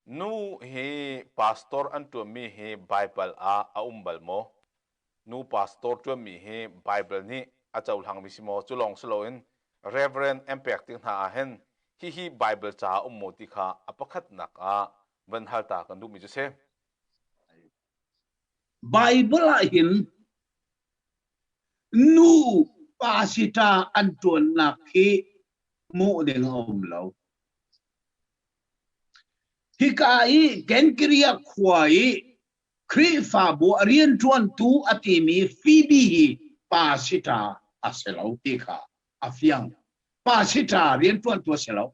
nu he pastor an tu mi he Bible a balmo nu pastor tu mi he Bible ni a chau hlang mi simo chulong sloin Reverend impacting ha hen hi Bible cha moti kha apakhat nak a van halta kan du mi se Bible a hin nu pasita antuan na khi mu deng om lo hi kai ken kriya khwai khri fa bu arian tuan tu atimi Phoebe pasita aselo ti kha afiang pasita rian tuan tu aselo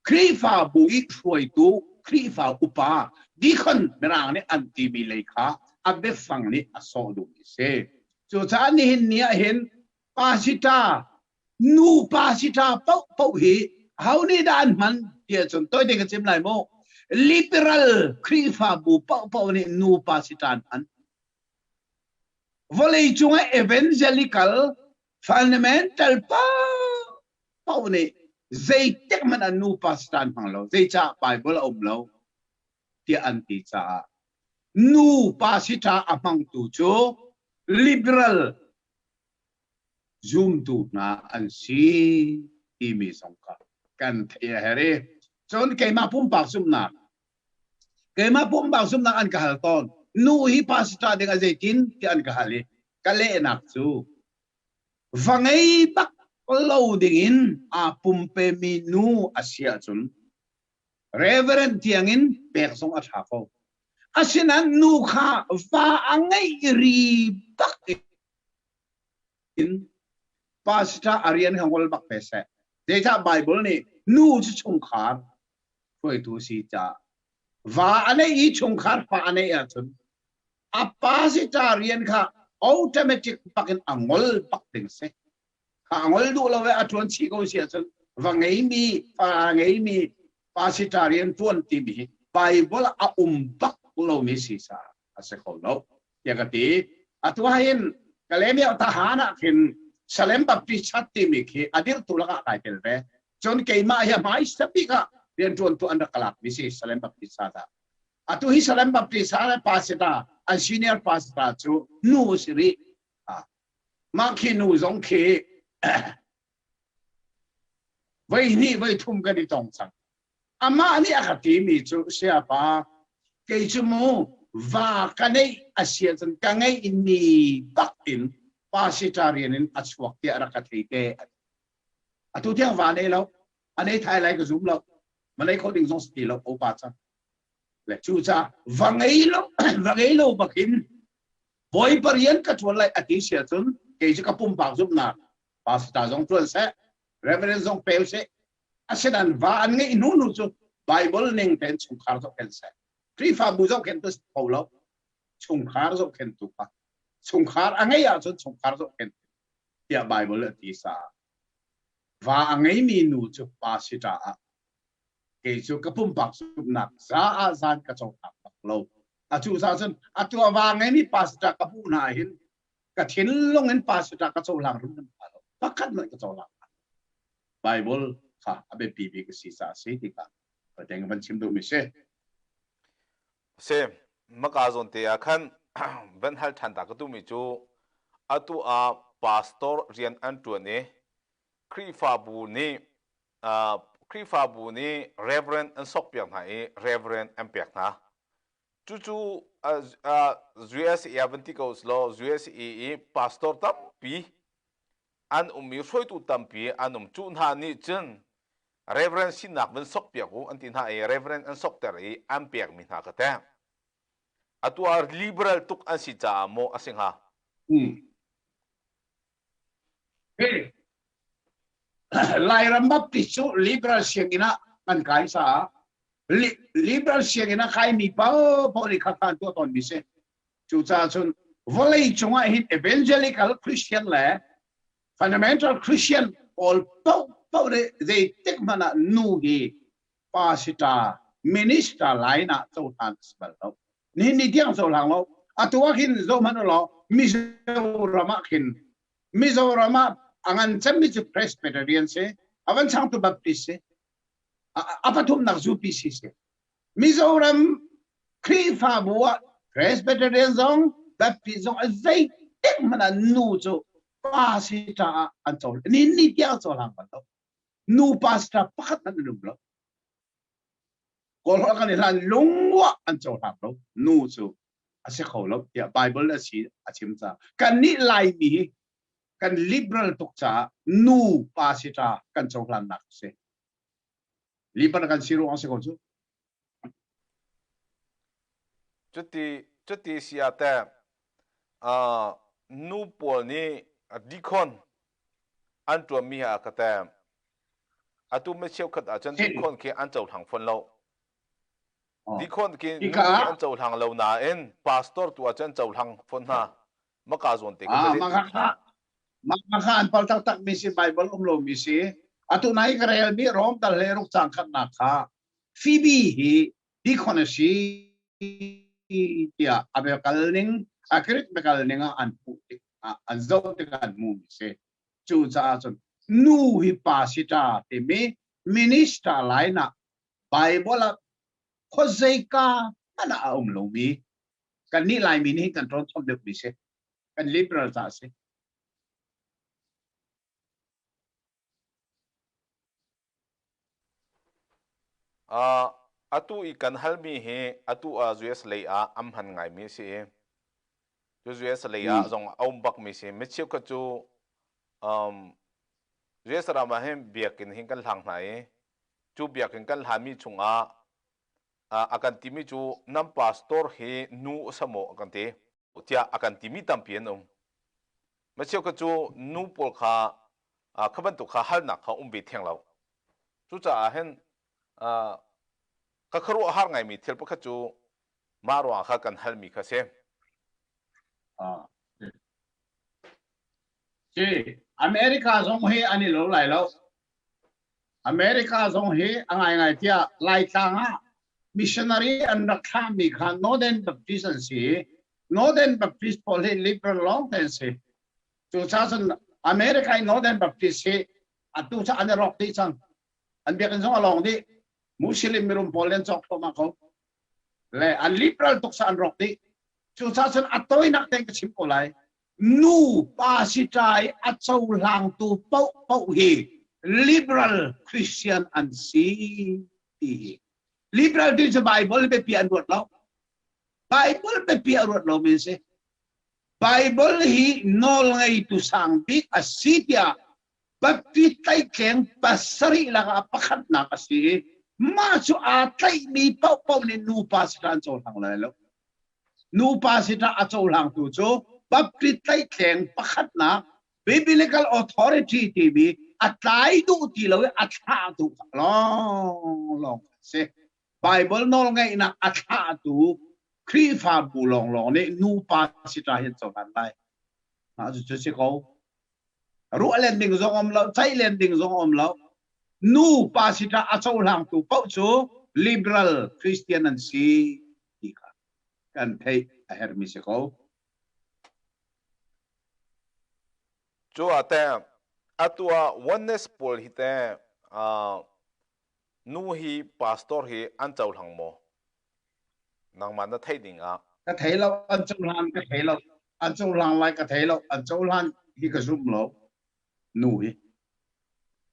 khri fa bu I khwai tu khri fa upa di khon merang ne antimi lekha abe fang ni aso du se so cha ni hin nia hin pasita nu pasita pau pau hi how ni dan man dia chon toi de ka chim lai mo liberal khri fa bu pau pau ni nu pasitan an volei chunga evangelical fundamental pau ni zai tek man an nu pasitan hang lo zai cha bible om lo ti an ti cha nu pasita amang tu cho liberal zoom tu na an si imi songka kan thia here chon ke ma pum pak sum na ke ma pum pak sum na an ka hal ton nu hi pasita de ga zaitin ti an ka hali ka le nak chu vangai bak lo dingin a pum pe mi nu asia chun reverend tiangin pek song a tha ko asinan nu kha va angai ri bak in pasita arian hangol bak pese deja bible ni nu chu chung khar khoi tu si cha va ane I chung khar pa ane ya chun a pasita arian kha automatic pakin angol pak ding se angol du lo we atun chi ko si chun va ngei mi pa ngei mi pasita arian tuan ti bi bible a bak lo mi si sa ase ko lo ya ka ti atuahin kalemi tahana kin Salem Baptist chatti mi khi adir tulaka kai telbe chon ke ma ya mai sapika rian tuan tu anda kalak misi Salem Baptist sada atu hi Salem Baptist sada pasita an senior pastor chu nu siri ma khi nu zong khi vai ni vai thum ka di tong sang ama ani akati mi chu sia pa ke chu mu va kanai asia chan kangai inni bakin pasitarian in aswak ti arakatite atu tiang vane lo anei thai lai ka zoom lo malai coding zong ski lo o pa cha le chu cha vangai lo bakin boy parian ka thon lai ati sia chun ke ji ka pum pak zoom na pasita zong tuan se reverend zong pel se asedan va an ngai nu nu chu bible ning ten chung khar zo ken se tri fa bu zo ken tu paulo chung khar zo ken tu pa chung khar angai ya chun chung khar zo ken ya bible ti sa va angai mi nu chu pasita ke chu ka pum pak su nak za a zan ka chong tak lo a chu sa chun a tu va ngai mi pasita ka pu na hin ka thin long en pasita ka chong lang rum pa lo pakat no ka chong lang bible kha abe pi bi ka si sa si ti ka pa deng ban chim do mi se maka zon te akhan van hal than ta ka tu mi chu atu a pastor rian an tu ne khri fa bu ni reverend an sok piang na reverend an pek na chu US Evangelicals lo US pastor tam pi an mi soi tu tam pi anum chu na ni chen reverend sinak ban sok piak u an tin ha reverend an sok ter an pek mi na ka ta atua liberal tuk an si cha mo asing ha lai ramba pichu liberal siangina kan kai sa liberal siangina kai mi pa po ri khan tu ton mi se chu cha chun volei chunga hit evangelical Christian le fundamental Christian all po they take mana nu gi pasita minister laina chau tan sbal lo ni tiang so lang lo atua kin zo man lo Mizorama angan chami chu Presbyterian se awan chang tu Baptist se apatum nak zu PC se Mizoram khi pha bùa Presbyterian zong Baptist zong azay tek mana nu cho pasita anchol ni tia cho lang ba nu pasita pakat na nu blo kol kan lan lungwa anchol lang blo nu cho ase kholo ya Bible asi achim cha kan ni lai mi kan liberal tuk cha nu pasita kan chol lang nak se liberal kan siru ase ko chu chút tí xia ta nu bol ni dikon an tua mi ha ka ta atu me cheu khat a chan dikon ke an chau thang phon lo dikon ke nu ke an chau thang lo na en pastor tu a chan chau thang phon ha ma ka zon te ka ma khan pal tak tak mi si Bible lo mi si atu nai ka rel mi rom dal le ruk chang khat na kha phoebe hi dikon si ya abekalning akrit bekalninga anpu anzo te kan mu se chu cha chon nu hi pasita te me minister laina Bible khozeika ana lo mi kan ni lai mi ni kan tron thom de mi se kan liberal cha se atu ikan halmi he atu a US lei a am han ngai mi si US lei a zong aum bak mi si mi chiu ka chu US ra ma hem biakin hin kan lang nai chu biakin kan ha mi chunga akan timi chu nam pastor he nu samo akan te tia akan timi tampian mi chiu ka chu nu pol kha khaban tu kha hal na kha bi theng lo chu cha hen ka kharu har ngai mi thel pakha chu maro kha kan hal mi kha se si America zong he ani lo lai lo America zong he angai ngai tia lai tang ha missionary and rakha mi kha Northern Baptist si Northern Baptist pol he liberal long ten si chu cha san America Northern Baptist he atu cha an rock ti chang an biak zong along di Muslim mirum polen chok to ma ko le an liberal tok sa an rock di chu cha san atoi nak teng chim ko lai nu pa si trai at chau lang tu pau pau hi liberal Christian and see liberal di sa Bible be pi an rot lo Bible be pi an rot lo min se Bible hi nol ngai tu sang big asitia bapti tai keng pasari la ka pakhat na kasi ma chu atay mi pau pau ni nu pa si tran chau lang lai lo nu pa si ta a chau lang tu chu bapti tai keng pakhat na biblical authority ti bi atlai du ti lo atha tu long se Bible nol ngai na atha tu kri fa bu long ni nu pa si ta hin chau lan lai na chu si ko ru landing zong om lo chai landing zong om lo nu pasita achau lang tu pau chu liberal Christian and si kan thei a her mi se ko chu ate atua oneness pol hi te nu hi pastor hi an chau lang mo nang man na thei ding a ka thei lo an chau lang ka thei lo an chau lang lai ka thei lo an chau lang hi ka zum lo nu hi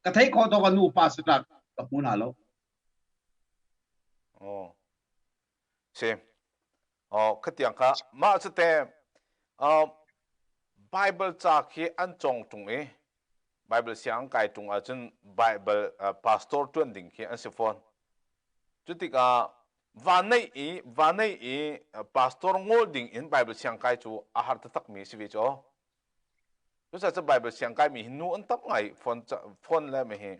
ka thei ko to ka nu pasita ka mun ha lo se khatiang kha ma chate Bible cha khi an chong tung e Bible siang kai tung a chun Bible pastor tuan ding khi an se phone chutika vanai e pastor ngol ding in Bible siang kai chu a har ta tak mi si vi cho chu cha Bible siang kai mi nu an tap ngai phone la me he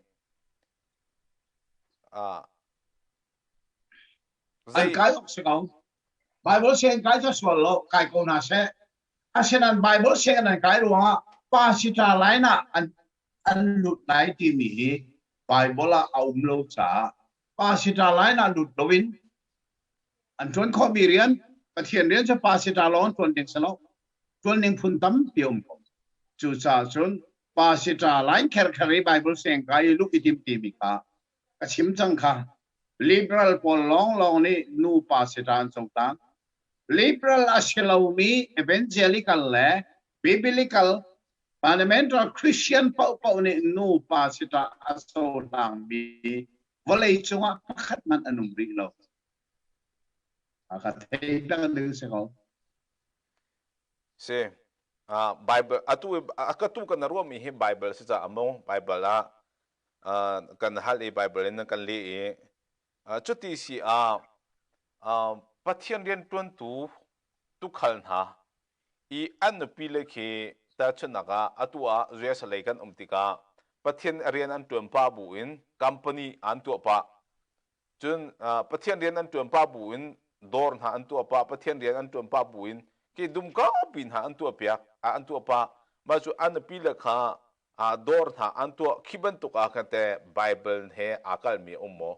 an kai se ko Bible siang kai cho swallow kai ko na se asenan Bible siang an kai ruwa pasita laina an lut nai ti mi Bible a lo cha pasita laina lut lovin an chon kho mirian pathian rian cha pasita lon ton ding salo ton ning phun tam piom chu cha chon pasita lain kher khari Bible siang kai lu itim ti mi ka chim chang kha liberal pol long ni nu pa sitan song tang liberal asilaumi evangelical le biblical fundamental Christian pau ni nu pa sita aso lang bi volay chunga pakhat man anum ri lo akathei tang lu se ko se Bible akatu kan ro mi hi Bible se cha among Bible la kan hal e Bible in kan li e chuti si pathian rian tuan tu khal na I an pi le khi ta chunaga atua res le kan umtika pathian rian an tuam pa bu in company an tu pa chun pathian rian an tuam pa bu in dor na an tu pa pathian rian an tuam pa bu in ki dum ka pin ha an tu pia an tu pa ma chu an pi le kha dor na an tu khiban tu ka kan te Bible he akal mi ummo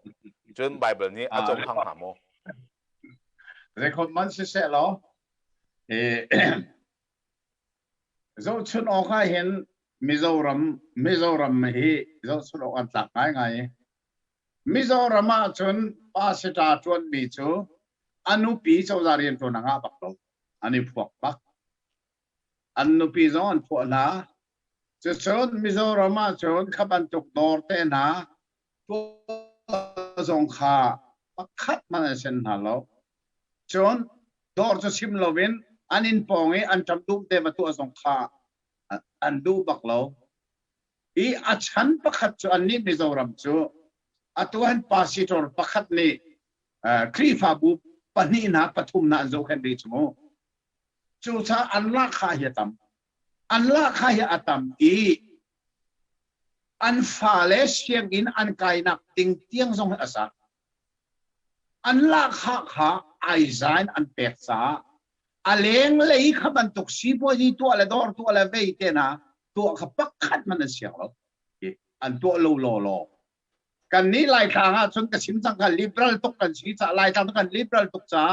chun Bible ni a chong hang ha mo recommend se lo zo chun o kha hen Mizoram hi zo chun o an tak ngai Mizoram ma chun pa sita chuan mi chu anu pi zo za rian to na nga bak lo ani phuak bak anu pi zo an phu na chu chun Mizoram ma chun khaban tuk dor te na to zong kha pakhat man sen na lo chun dor chu sim lovin anin pongi an tam dum te ma tu zong kha an du bak lo I achan pakhat chu an ni Mizoram chu atuan pasitor pakhat ni krifa bu panina pathum na zo khan ri chmo chu cha an la kha ya atam I an fa le siang in an kai nak ting tiang zong asa an la kha ai zain an pek sa aleng lei khaban tuk si po ji to la dor to la ve te na to kha pakhat man siang lo an to lo kan ni lai thang a chun ka sim chang ka liberal tok kan si cha lai thang kan liberal tok cha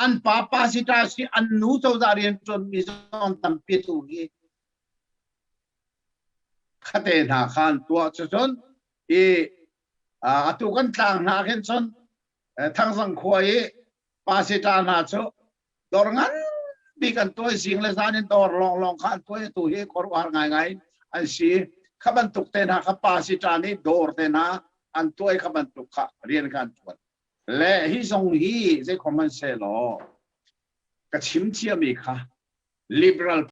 an pa sita si an nu chau za rian chon mi zon tam pi tu hi khate na khan to chon atu kan tlang na khen chon thang sang khoi pa sita na cho dor ngan bi kan to sing le zan dor long khan to tu hi kor war ngai an si khaban tuk te na kha pa sita ni dor te na an toy khaban tuk kha rian kan chuan le hi song hi ze common se lo ka chim chia mi kha liberal